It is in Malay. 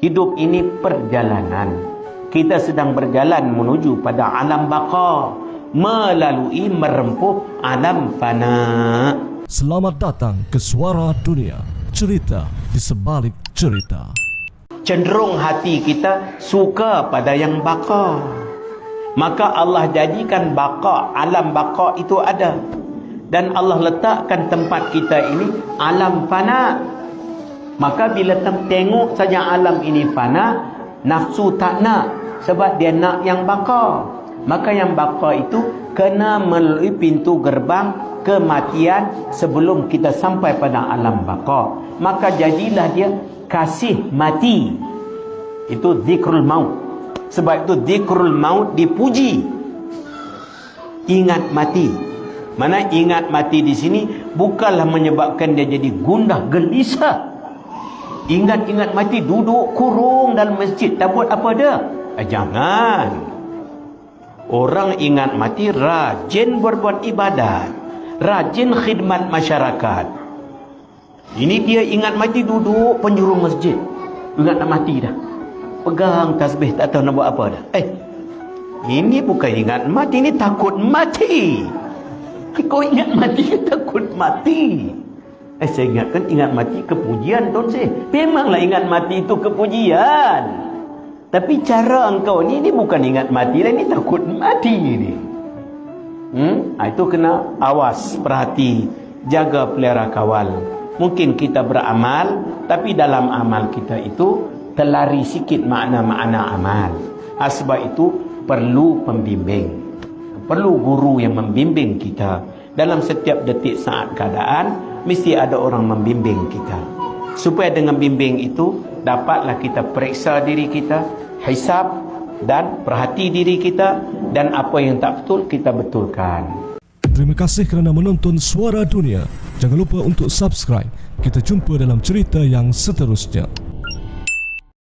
Hidup ini perjalanan. Kita sedang berjalan menuju pada alam baqa, melalui merempuh alam fana. Selamat datang ke Suara Dunia, cerita di sebalik cerita. Cenderung hati kita suka pada yang baqa. Maka Allah jadikan baqa, alam baqa itu ada. Dan Allah letakkan tempat kita ini alam fana. Maka bila tengok saja alam ini fana, nafsu tak nak, sebab dia nak yang baqa. Maka yang baqa itu kena melalui pintu gerbang kematian sebelum kita sampai pada alam baqa. Maka jadilah dia kasih mati. Itu zikrul maut. Sebab itu zikrul maut dipuji. Ingat mati. Mana ingat mati di sini bukanlah menyebabkan dia jadi gundah gelisah. Ingat-ingat mati duduk kurung dalam masjid, tak buat apa dah. Jangan. Orang ingat mati rajin berbuat ibadat, rajin khidmat masyarakat. Ini dia ingat mati duduk penjuru masjid. Ingat nak mati dah. Pegang tasbih tak tahu nak buat apa dah. Ini bukan ingat mati, ini takut mati. Kau ingat mati ke takut mati? Saya ingatkan ingat mati kepujian, Tuan Syekh. Memanglah ingat mati itu kepujian. Tapi cara engkau ni bukan ingat mati lah, ini takut mati ni. Itu kena awas, perhati, jaga, pelihara, kawal. Mungkin kita beramal, tapi dalam amal kita itu terlari sikit makna-makna amal. Sebab itu perlu pembimbing. Perlu guru yang membimbing kita. Dalam setiap detik saat keadaan, mesti ada orang membimbing kita. Supaya dengan bimbing itu, dapatlah kita periksa diri kita, hisab dan perhati diri kita, dan apa yang tak betul, kita betulkan. Terima kasih kerana menonton Suara Dunia. Jangan lupa untuk subscribe. Kita jumpa dalam cerita yang seterusnya.